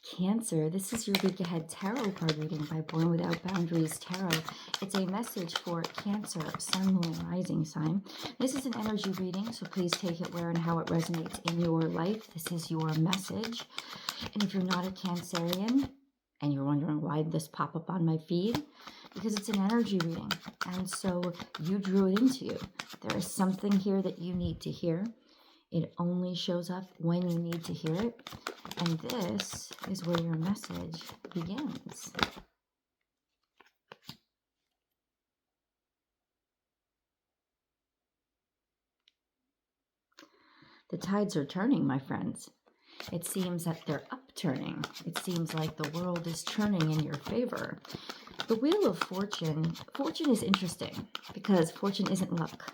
Cancer, this is your week ahead tarot card reading by Born Without Boundaries Tarot. It's a message for Cancer, Sun, Moon, and Rising sign. This is an energy reading, so please take it where and how it resonates in your life. This is your message. And if you're not a Cancerian and you're wondering why this pop up on my feed, because it's an energy reading. And so you drew it into you. There is something here that you need to hear. It only shows up when you need to hear it. And this is where your message begins. The tides are turning, my friends. It seems that they're upturning. It seems like the world is turning in your favor. The Wheel of Fortune is interesting because fortune isn't luck.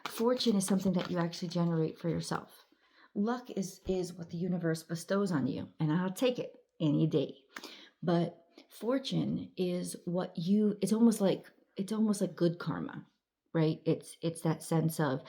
Fortune is something that you actually generate for yourself. Luck is what the universe bestows on you, and I'll take it any day. But fortune is it's almost like good karma, right? It's that sense of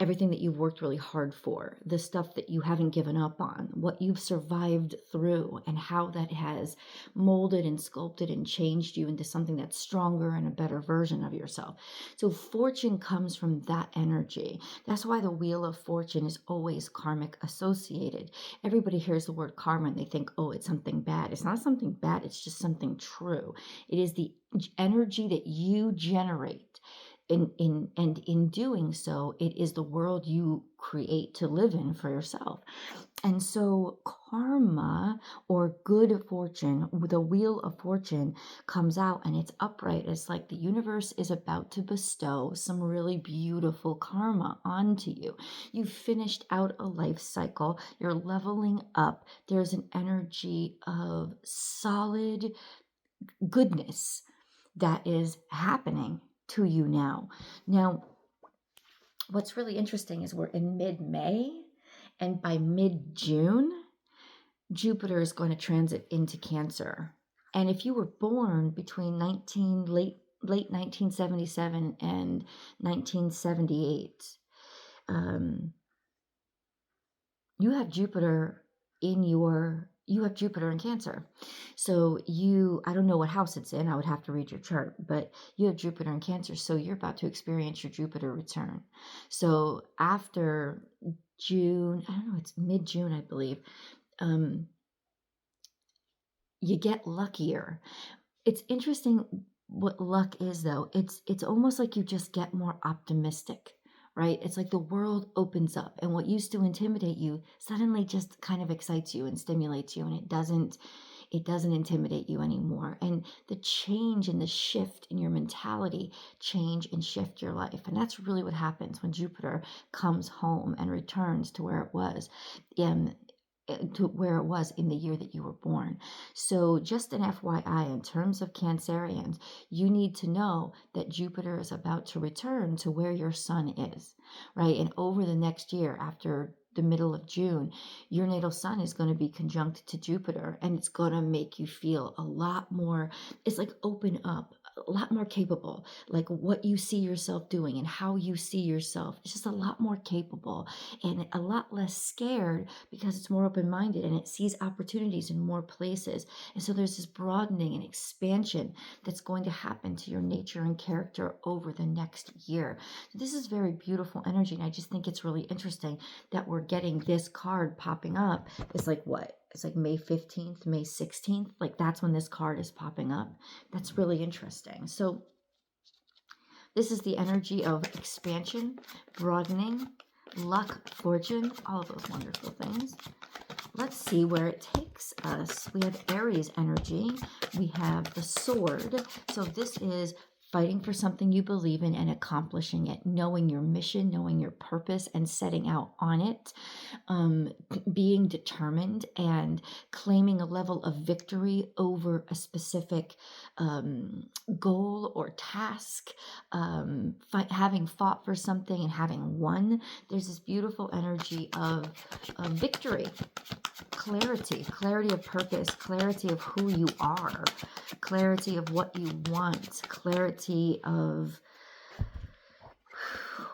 everything that you've worked really hard for, the stuff that you haven't given up on, what you've survived through, and how that has molded and sculpted and changed you into something that's stronger and a better version of yourself. So fortune comes from that energy. That's why the Wheel of Fortune is always karmic associated. Everybody hears the word karma and they think, oh, it's something bad. It's not something bad. It's just something true. It is the energy that you generate. In doing so, it is the world you create to live in for yourself. And so karma, or good fortune, the Wheel of Fortune comes out and it's upright. It's like the universe is about to bestow some really beautiful karma onto you. You've finished out a life cycle. You're leveling up. There's an energy of solid goodness that is happening to you now. Now, what's really interesting is we're in mid-May, and by mid-June, Jupiter is going to transit into Cancer. And if you were born between late 1977 and 1978, you have Jupiter in Cancer. So I don't know what house it's in. I would have to read your chart, but you have Jupiter in Cancer. So you're about to experience your Jupiter return. So after June, I don't know, it's mid-June, I believe, you get luckier. It's interesting what luck is, though. It's almost like you just get more optimistic, right? It's like the world opens up, and what used to intimidate you suddenly just kind of excites you and stimulates you, and it doesn't intimidate you anymore. And the change and the shift in your mentality change and shift your life. And that's really what happens when Jupiter comes home and returns to where it was in the year that you were born. So just an FYI, in terms of Cancerians, you need to know that Jupiter is about to return to where your sun is, right? And over the next year, after the middle of June, your natal sun is going to be conjunct to Jupiter, and it's going to make you feel a lot more, it's like open up, a lot more capable, like what you see yourself doing and how you see yourself. It's just a lot more capable and a lot less scared because it's more open-minded and it sees opportunities in more places. And so there's this broadening and expansion that's going to happen to your nature and character over the next year. So this is very beautiful energy, and I just think it's really interesting that we're getting this card popping up. It's like what? It's like May 15th, May 16th. Like that's when this card is popping up. That's really interesting. So this is the energy of expansion, broadening, luck, fortune, all of those wonderful things. Let's see where it takes us. We have Aries energy. We have the Sword. So this is fighting for something you believe in and accomplishing it, knowing your mission, knowing your purpose, and setting out on it, being determined and claiming a level of victory over a specific goal or task, having fought for something and having won. There's this beautiful energy of victory. Clarity of purpose, clarity of who you are, clarity of what you want, clarity of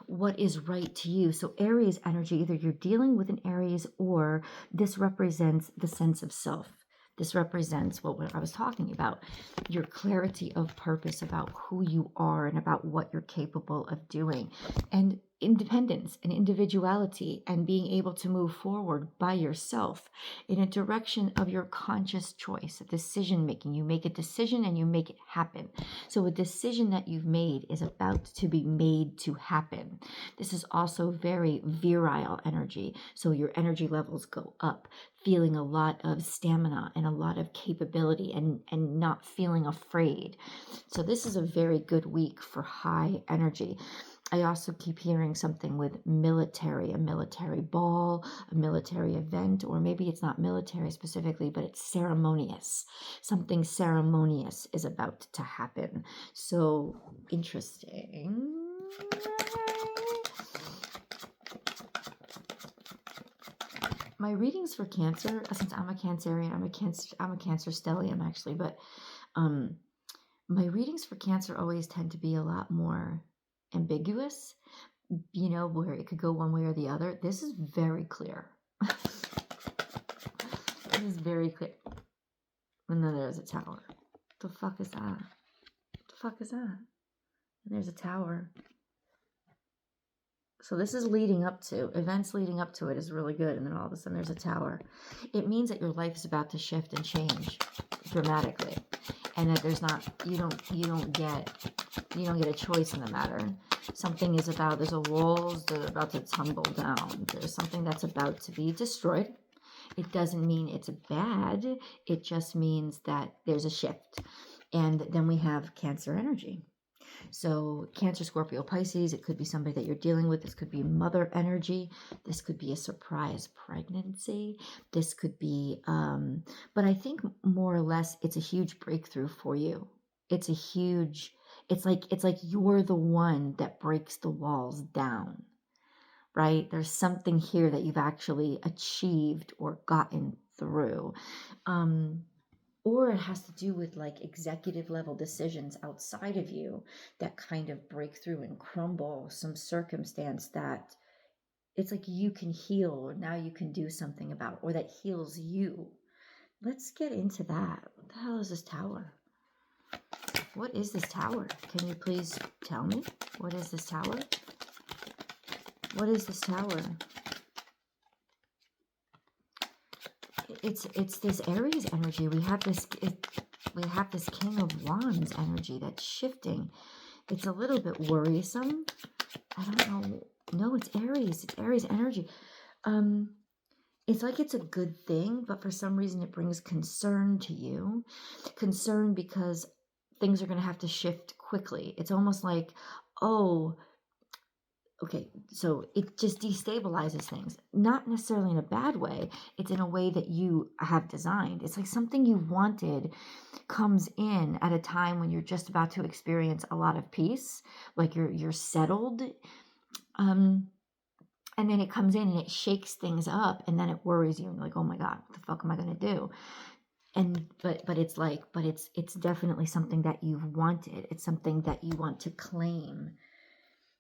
what is right to you. So Aries energy, either you're dealing with an Aries, or this represents the sense of self. This represents what I was talking about, your clarity of purpose about who you are and about what you're capable of doing, and independence and individuality, and being able to move forward by yourself in a direction of your conscious choice, a decision making. You make a decision and you make it happen. So a decision that you've made is about to be made to happen. This is also very virile energy. So your energy levels go up, feeling a lot of stamina and a lot of capability, and not feeling afraid. So this is a very good week for high energy. I also keep hearing something with military, a military ball, a military event, or maybe it's not military specifically, but it's ceremonious. Something ceremonious is about to happen. So interesting. My readings for Cancer, since I'm a Cancerian, I'm a Cancer stellium actually, but my readings for Cancer always tend to be a lot more ambiguous, where it could go one way or the other. This is very clear. This is very clear. And then there's a tower. The fuck is that? The fuck is that? And there's a tower. So this is leading up to, events leading up to it is really good. And then all of a sudden there's a tower. It means that your life is about to shift and change dramatically. And that there's not, you don't get a choice in the matter. Something is about, there's a walls that are about to tumble down. There's something that's about to be destroyed. It doesn't mean it's bad. It just means that there's a shift. And then we have Cancer energy. So Cancer, Scorpio, Pisces, it could be somebody that you're dealing with. This could be mother energy. This could be a surprise pregnancy. This could be, but I think more or less it's a huge breakthrough for you. It's like you're the one that breaks the walls down, right? There's something here that you've actually achieved or gotten through. Or it has to do with like executive level decisions outside of you that kind of break through and crumble some circumstance that it's like you can heal, or now you can do something about, or that heals you. Let's get into that. What the hell is this tower? What is this tower? Can you please tell me? What is this tower? What is this tower? It's this Aries energy. We have this King of Wands energy that's shifting. It's a little bit worrisome. I don't know. No, it's Aries. It's Aries energy. It's like it's a good thing, but for some reason it brings concern to you. Concern because things are going to have to shift quickly. It's almost like, oh, okay, so it just destabilizes things. Not necessarily in a bad way. It's in a way that you have designed. It's like something you wanted comes in at a time when you're just about to experience a lot of peace, like you're settled. And then it comes in and it shakes things up, and then it worries you, and you're like, oh my God, what the fuck am I gonna do? And but it's definitely something that you've wanted. It's something that you want to claim.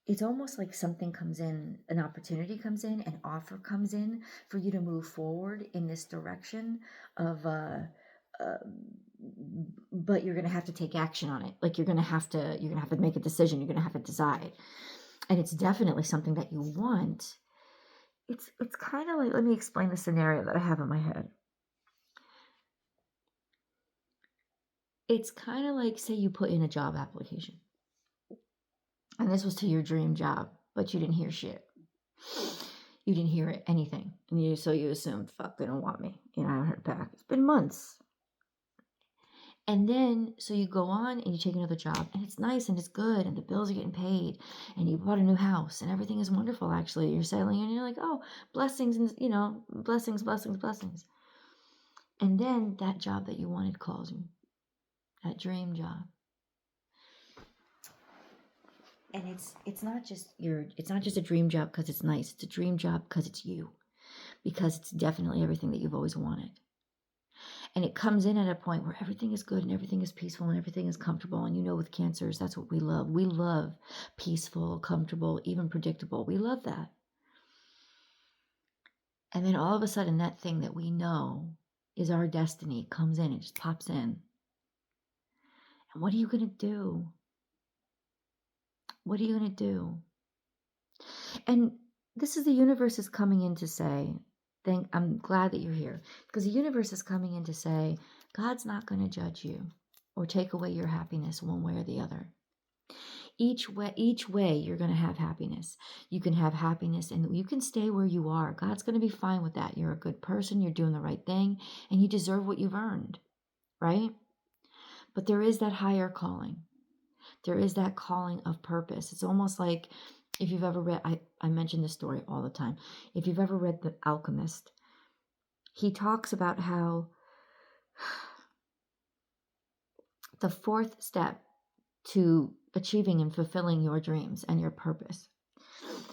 It's almost like something comes in, an opportunity comes in, an offer comes in for you to move forward in this direction of, but you're going to have to take action on it. Like you're going to have to make a decision. You're going to have to decide. And it's definitely something that you want. It's kind of like, let me explain the scenario that I have in my head. It's kind of like, say you put in a job application. And this was to your dream job, but you didn't hear shit. You didn't hear it, anything. And so you assumed, fuck, they don't want me. I haven't heard back. It's been months. And then, so you go on and you take another job, and it's nice and it's good, and the bills are getting paid, and you bought a new house, and everything is wonderful, actually. You're settling, and you're like, oh, blessings, and, blessings, blessings, blessings. And then that job that you wanted calls you, that dream job. And it's not just a dream job because it's nice. It's a dream job because it's you. Because it's definitely everything that you've always wanted. And it comes in at a point where everything is good and everything is peaceful and everything is comfortable. And with Cancers, that's what we love. We love peaceful, comfortable, even predictable. We love that. And then all of a sudden, that thing that we know is our destiny comes in, it just pops in. And what are you going to do? What are you going to do? And this is the universe is coming in to say, I'm glad that you're here, because the universe is coming in to say, God's not going to judge you or take away your happiness one way or the other. Each way you're going to have happiness. You can have happiness and you can stay where you are. God's going to be fine with that. You're a good person. You're doing the right thing and you deserve what you've earned, right? But there is that higher calling. There is that calling of purpose. It's almost like if you've ever read, I mention this story all the time. If you've ever read The Alchemist, he talks about how the fourth step to achieving and fulfilling your dreams and your purpose,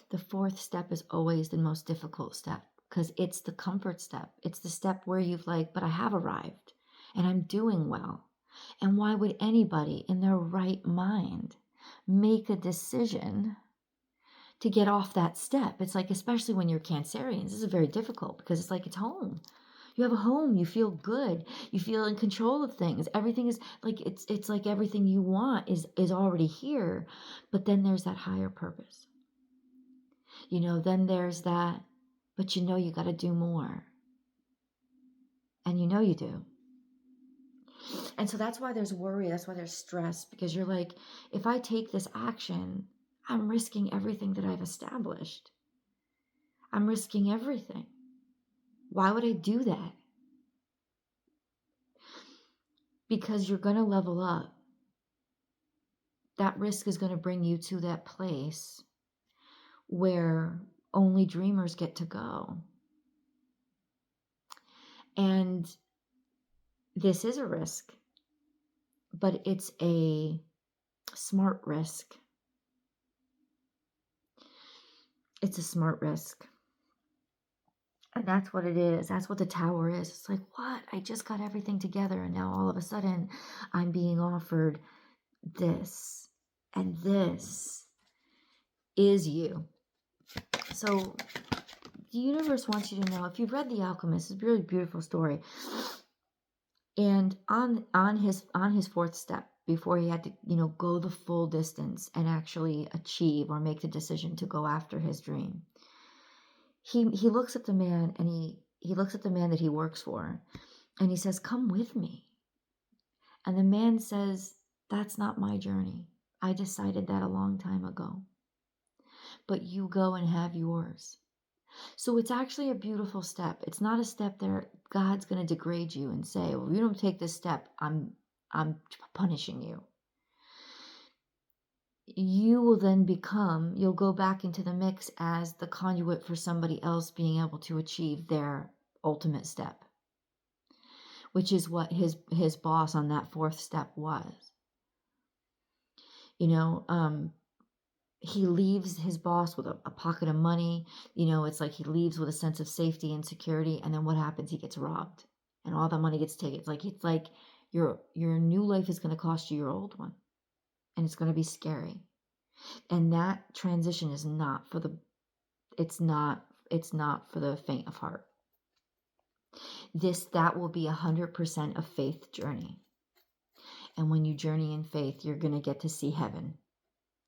the fourth step is always the most difficult step because it's the comfort step. It's the step where you've but I have arrived and I'm doing well. And why would anybody in their right mind make a decision to get off that step? It's especially when you're Cancerians, this is very difficult because it's it's home. You have a home, you feel good, you feel in control of things. Everything is it's like everything you want is already here. But then there's that higher purpose. Then there's that, but you got to do more. And you do. And so that's why there's worry, that's why there's stress, because you're if I take this action, I'm risking everything that I've established. I'm risking everything. Why would I do that? Because you're going to level up. That risk is going to bring you to that place where only dreamers get to go. And this is a risk, but it's a smart risk. It's a smart risk. And that's what it is. That's what the Tower is. It's what? I just got everything together and now all of a sudden I'm being offered this. And this is you. So the universe wants you to know, if you've read The Alchemist, it's a really beautiful story. And on his fourth step, before he had to, go the full distance and actually achieve or make the decision to go after his dream, he looks at the man and he looks at the man that he works for and he says, "Come with me." And the man says, "That's not my journey. I decided that a long time ago. But you go and have yours." So it's actually a beautiful step. It's not a step that God's going to degrade you and say, "Well, if you don't take this step, I'm punishing you." You will then you'll go back into the mix as the conduit for somebody else being able to achieve their ultimate step, which is what his boss on that fourth step was. He leaves his boss with a pocket of money. It's he leaves with a sense of safety and security. And then what happens? He gets robbed and all that money gets taken. It's like your new life is going to cost you your old one. And it's going to be scary. And that transition is not for the faint of heart. That will be 100% a faith journey. And when you journey in faith, you're going to get to see heaven.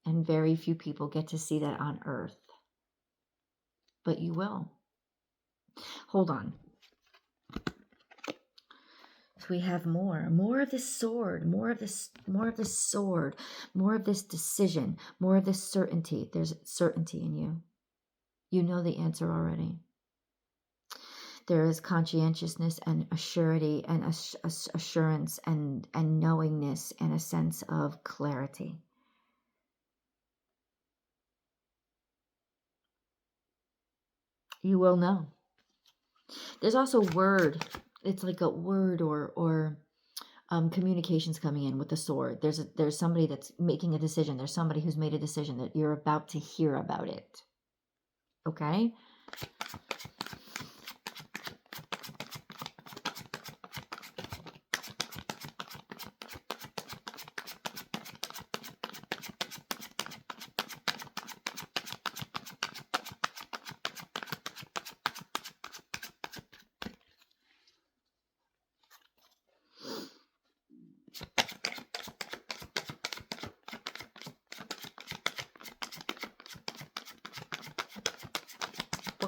And very few people get to see that on earth. But you will. Hold on. So we have more of this sword, more of this sword, more of this decision, more of this certainty. There's certainty in you. You know the answer already. There is conscientiousness and assurity and assurance and knowingness and a sense of clarity. You will know. There's also word. It's like a word or communications coming in with the sword. There's somebody that's making a decision. There's somebody who's made a decision that you're about to hear about it. Okay?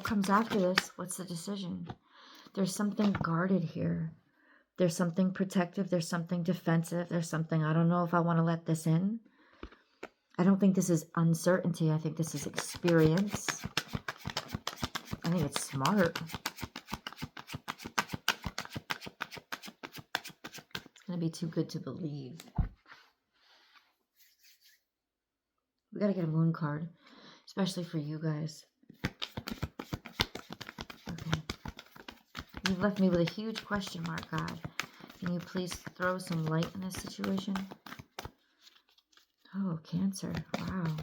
comes after this? What's the decision? There's something guarded here. There's something protective. There's something defensive. There's something, I don't know if I want to let this in. I don't think this is uncertainty. I think this is experience. I think it's smart. It's going to be too good to believe. We got to get a moon card, especially for you guys. Okay. You left me with a huge question mark, God. Can you please throw some light in this situation? Oh, Cancer. Wow.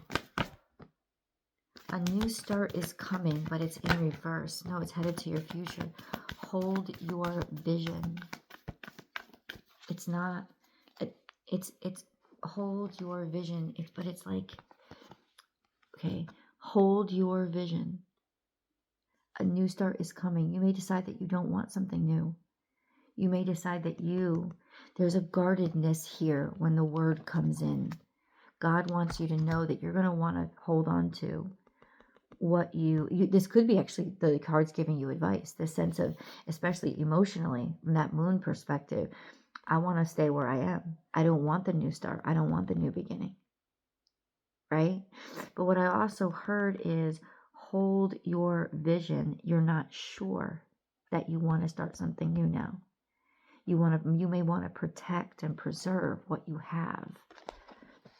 A new start is coming, but it's in reverse. No, it's headed to your future. Hold your vision. It's not, it's hold your vision. But it's like, okay, hold your vision. A new start is coming. You may decide that you don't want something new. You may decide that there's a guardedness here when the word comes in. God wants you to know that you're going to want to hold on to what this could be actually the cards giving you advice, the sense of, especially emotionally, from that moon perspective, I want to stay where I am. I don't want the new start. I don't want the new beginning. Right? But what I also heard is hold your vision. You're not sure that you want to start something new now. You may want to protect and preserve what you have.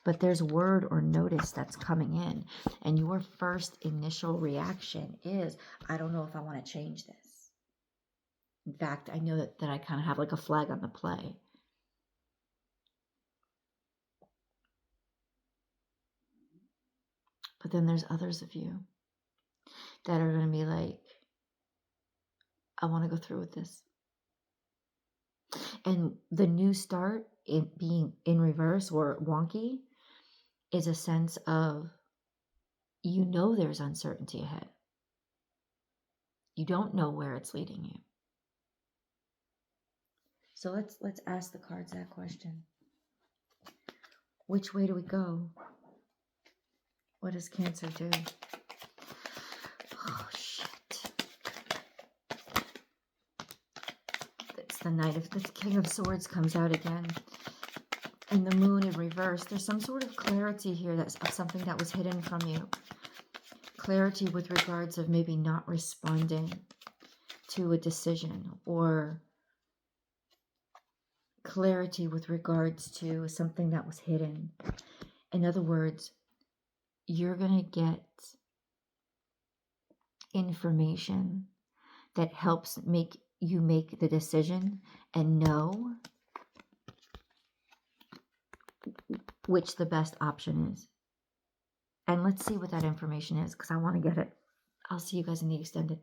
But there's word or notice that's coming in. And your first initial reaction is, I don't know if I want to change this. In fact, I know that I kind of have like a flag on the play. But then there's others of you that are going to be like, I want to go through with this. And the new start, it being in reverse or wonky, is a sense of, there's uncertainty ahead. You don't know where it's leading you. So let's ask the cards that question. Which way do we go? What does Cancer do? Oh, shit. It's the the King of Swords comes out again. And the moon in reverse. There's some sort of clarity here that's of something that was hidden from you. Clarity with regards of maybe not responding to a decision, or clarity with regards to something that was hidden. In other words, you're going to get information that helps make you make the decision and know which the best option is. And let's see what that information is, because I want to get it. I'll see you guys in the extended.